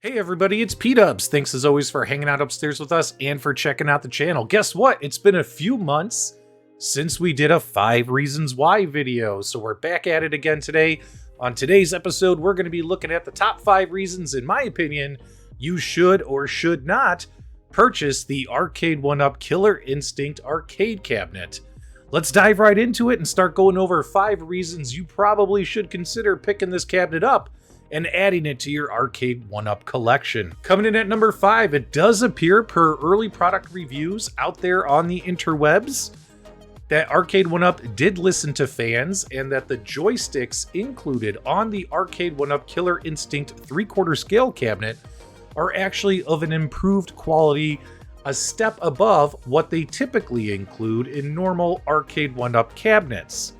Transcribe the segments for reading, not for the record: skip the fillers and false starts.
Hey everybody, it's PDubs. Thanks as always for hanging out upstairs with us and for checking out the channel. Guess what? It's been a few months since we did a 5 Reasons Why video, so we're back at it again today. On today's episode, we're going to be looking at the top 5 reasons, in my opinion, you should or should not purchase the Arcade1Up Killer Instinct arcade cabinet. Let's dive right into it and start going over 5 reasons you probably should consider picking this cabinet up and adding it to your Arcade1Up collection. Coming in at number 5, it does appear per early product reviews out there on the interwebs that Arcade1Up did listen to fans and that the joysticks included on the Arcade1Up Killer Instinct 3/4 scale cabinet are actually of an improved quality, a step above what they typically include in normal Arcade1Up cabinets.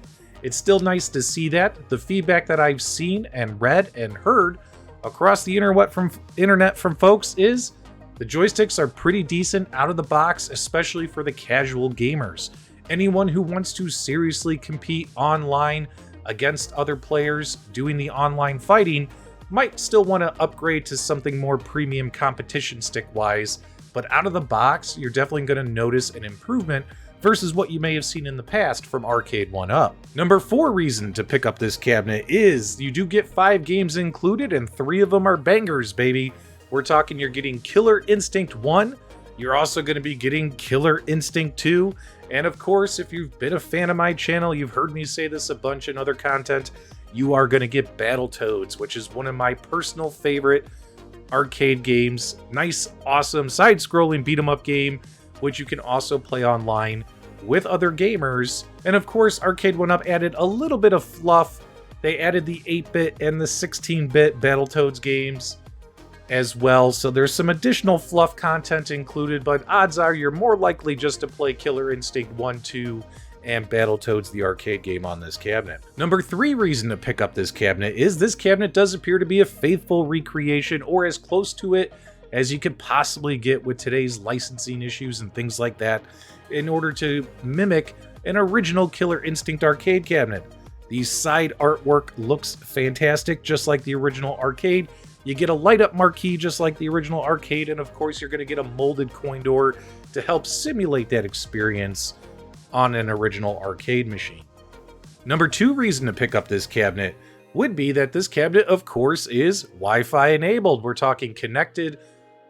It's still nice to see that. The feedback that I've seen and read and heard across the internet from folks is the joysticks are pretty decent out of the box, especially for the casual gamers. Anyone who wants to seriously compete online against other players doing the online fighting might still want to upgrade to something more premium competition stick-wise, but out of the box, you're definitely going to notice an improvement versus what you may have seen in the past from Arcade1Up. Number 4 reason to pick up this cabinet is you do get 5 games included and 3 of them are bangers, baby. We're talking you're getting Killer Instinct 1, you're also going to be getting Killer Instinct 2, and of course, if you've been a fan of my channel, you've heard me say this a bunch in other content, you are going to get Battletoads, which is one of my personal favorite arcade games. Nice, awesome, side-scrolling beat-em-up game, which you can also play online with other gamers. And of course, Arcade1Up added a little bit of fluff. They added the 8-bit and the 16-bit Battletoads games as well, so there's some additional fluff content included, but odds are you're more likely just to play Killer Instinct 1, 2, and Battletoads the arcade game on this cabinet. Number 3 reason to pick up this cabinet is this cabinet does appear to be a faithful recreation, or as close to it as you could possibly get with today's licensing issues and things like that, in order to mimic an original Killer Instinct arcade cabinet. The side artwork looks fantastic, just like the original arcade. You get a light-up marquee just like the original arcade, and of course you're going to get a molded coin door to help simulate that experience on an original arcade machine. Number 2 reason to pick up this cabinet would be that this cabinet, of course, is Wi-Fi enabled. We're talking connected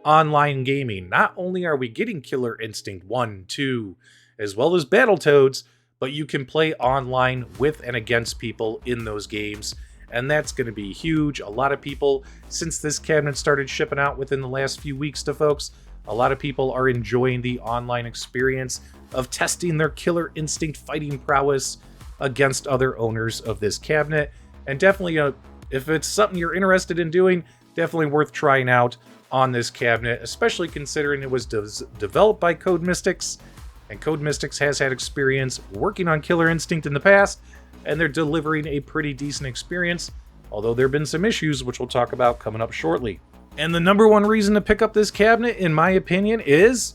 online gaming. Not only are we getting Killer Instinct 1, 2, as well as Battletoads, but you can play online with and against people in those games, and that's going to be huge. A lot of people, since this cabinet started shipping out within the last few weeks to folks, a lot of people are enjoying the online experience of testing their Killer Instinct fighting prowess against other owners of this cabinet, and definitely, if it's something you're interested in doing, definitely worth trying out on this cabinet, especially considering it was developed by Code Mystics, and Code Mystics has had experience working on Killer Instinct in the past, and they're delivering a pretty decent experience, although there have been some issues, which we'll talk about coming up shortly. And the number 1 reason to pick up this cabinet, in my opinion, is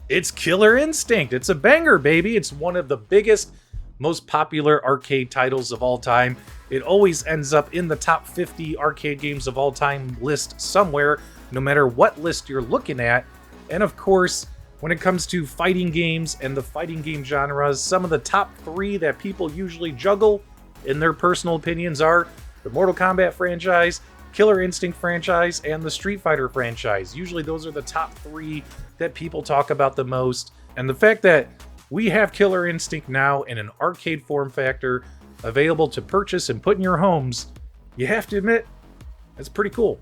it's Killer Instinct. It's a banger, baby. It's one of the biggest, most popular arcade titles of all time. It always ends up in the top 50 arcade games of all time list somewhere, no matter what list you're looking at. And of course, when it comes to fighting games and the fighting game genres, some of the top 3 that people usually juggle, in their personal opinions, are the Mortal Kombat franchise, Killer Instinct franchise, and the Street Fighter franchise. Usually those are the top 3 that people talk about the most. And the fact that we have Killer Instinct now in an arcade form factor available to purchase and put in your homes, you have to admit, that's pretty cool.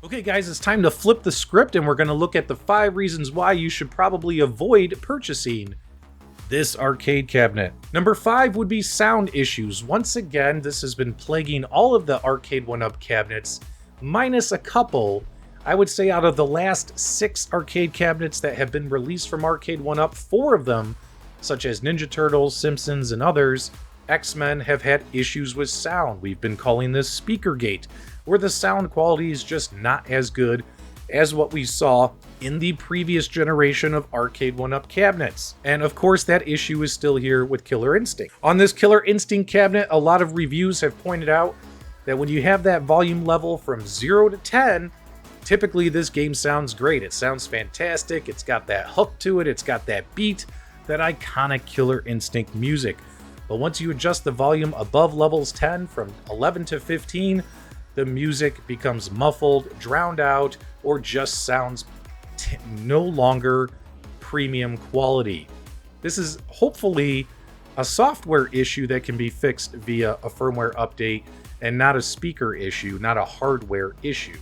Okay guys, it's time to flip the script and we're going to look at the 5 reasons why you should probably avoid purchasing this arcade cabinet. Number 5 would be sound issues. Once again, this has been plaguing all of the Arcade1Up cabinets, minus a couple. I would say out of the last 6 arcade cabinets that have been released from Arcade1Up, 4 of them, such as Ninja Turtles, Simpsons, and others, X-Men, have had issues with sound. We've been calling this Speakergate, where the sound quality is just not as good as what we saw in the previous generation of Arcade1Up cabinets. And of course, that issue is still here with Killer Instinct. On this Killer Instinct cabinet, a lot of reviews have pointed out that when you have that volume level from 0 to 10, Typically, this game sounds great. It sounds fantastic. It's got that hook to it. It's got that beat, that iconic Killer Instinct music. But once you adjust the volume above levels 10 from 11 to 15, the music becomes muffled, drowned out, or just sounds no longer premium quality. This is hopefully a software issue that can be fixed via a firmware update and not a speaker issue, not a hardware issue.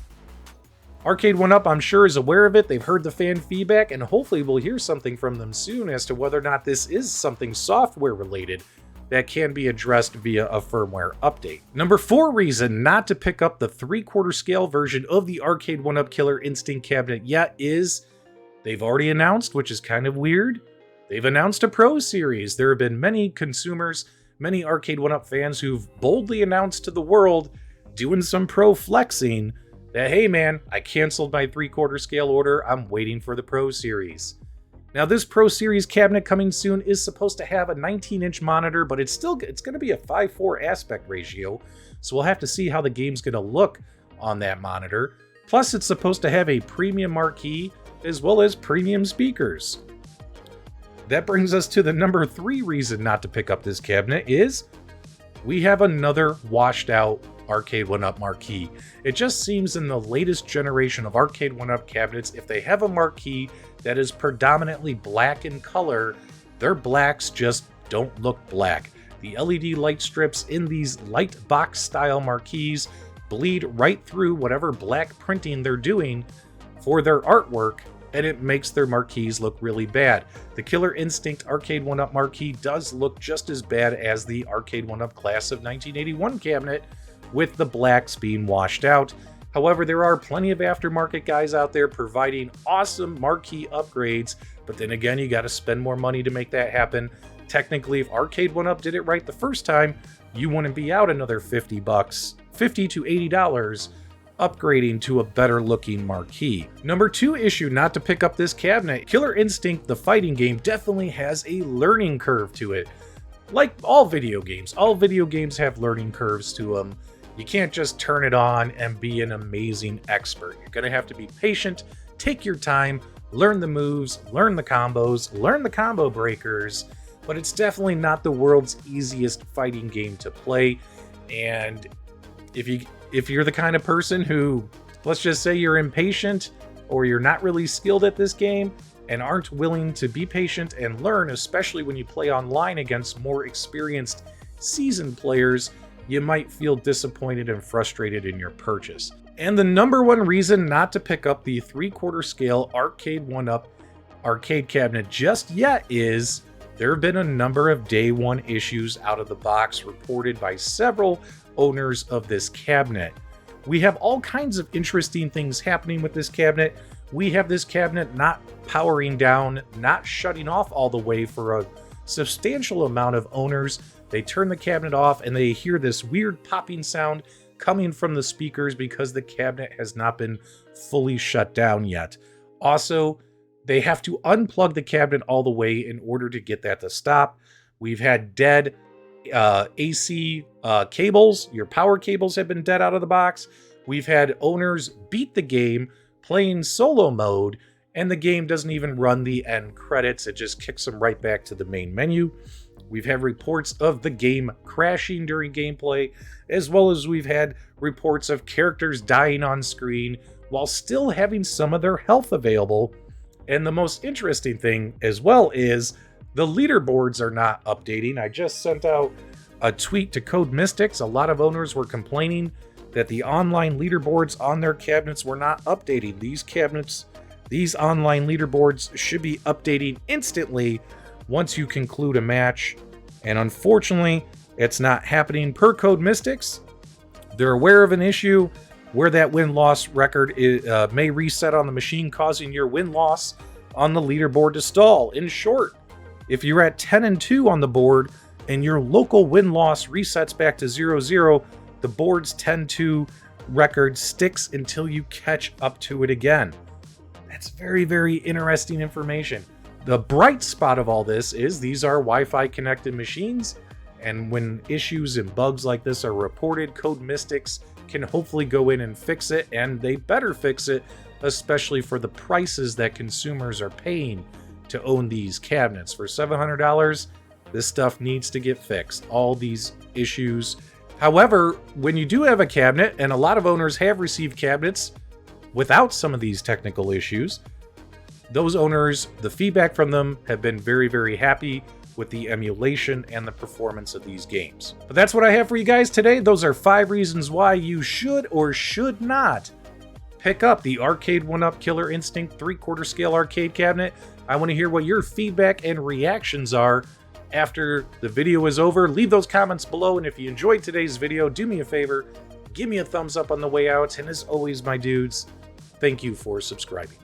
Arcade1Up, I'm sure, is aware of it. They've heard the fan feedback, and hopefully we'll hear something from them soon as to whether or not this is something software related that can be addressed via a firmware update. Number 4 reason not to pick up the 3/4 scale version of the Arcade1Up Killer Instinct cabinet yet is they've already announced, which is kind of weird, they've announced a Pro Series. There have been many consumers, many Arcade1Up fans who've boldly announced to the world, doing some pro flexing, that, hey man, I canceled my 3/4 scale order, I'm waiting for the Pro Series. Now this Pro Series cabinet coming soon is supposed to have a 19-inch monitor, but it's going to be a 5:4 aspect ratio, so we'll have to see how the game's going to look on that monitor. Plus it's supposed to have a premium marquee as well as premium speakers. That brings us to the number 3 reason not to pick up this cabinet is we have another washed out Arcade1Up marquee. It just seems in the latest generation of Arcade1Up cabinets, if they have a marquee that is predominantly black in color, their blacks just don't look black. The LED light strips in these light box style marquees bleed right through whatever black printing they're doing for their artwork, and it makes their marquees look really bad. The Killer Instinct Arcade1Up marquee does look just as bad as the Arcade1Up class of 1981 cabinet, with the blacks being washed out. However, there are plenty of aftermarket guys out there providing awesome marquee upgrades, but then again, you gotta spend more money to make that happen. Technically, if Arcade1Up did it right the first time, you wouldn't be out another $50, $50 to $80, upgrading to a better looking marquee. Number 2 issue not to pick up this cabinet, Killer Instinct, the fighting game, definitely has a learning curve to it. Like all video games have learning curves to them. You can't just turn it on and be an amazing expert. You're gonna have to be patient, take your time, learn the moves, learn the combos, learn the combo breakers, but it's definitely not the world's easiest fighting game to play. And if you're the kind of person who, let's just say you're impatient or you're not really skilled at this game and aren't willing to be patient and learn, especially when you play online against more experienced, seasoned players, you might feel disappointed and frustrated in your purchase. And the number 1 reason not to pick up the 3/4 scale Arcade1Up arcade cabinet just yet is there have been a number of day 1 issues out of the box reported by several owners of this cabinet. We have all kinds of interesting things happening with this cabinet. We have this cabinet not powering down, not shutting off all the way for a substantial amount of owners. They turn the cabinet off and they hear this weird popping sound coming from the speakers because the cabinet has not been fully shut down yet. Also, they have to unplug the cabinet all the way in order to get that to stop. We've had dead AC cables. Your power cables have been dead out of the box. We've had owners beat the game playing solo mode, and the game doesn't even run the end credits. It just kicks them right back to the main menu. We've had reports of the game crashing during gameplay, as well as we've had reports of characters dying on screen while still having some of their health available. And the most interesting thing as well is the leaderboards are not updating. I just sent out a tweet to Code Mystics. A lot of owners were complaining that the online leaderboards on their cabinets were not updating. These online leaderboards should be updating instantly once you conclude a match, and unfortunately, it's not happening per Code Mystics. They're aware of an issue where that win-loss record may reset on the machine, causing your win-loss on the leaderboard to stall. In short, if you're at 10-2 on the board and your local win-loss resets back to 0-0, the board's 10-2 record sticks until you catch up to it again. That's very, very interesting information. The bright spot of all this is these are Wi-Fi connected machines, and when issues and bugs like this are reported, Code Mystics can hopefully go in and fix it, and they better fix it, especially for the prices that consumers are paying to own these cabinets. For $700, this stuff needs to get fixed, all these issues. However, when you do have a cabinet, and a lot of owners have received cabinets without some of these technical issues, those owners, the feedback from them have been very, very happy with the emulation and the performance of these games. But that's what I have for you guys today. Those are 5 reasons why you should or should not pick up the Arcade1Up Killer Instinct 3/4 scale arcade cabinet. I want to hear what your feedback and reactions are after the video is over. Leave those comments below, and if you enjoyed today's video, do me a favor, give me a thumbs up on the way out, and as always, my dudes, thank you for subscribing.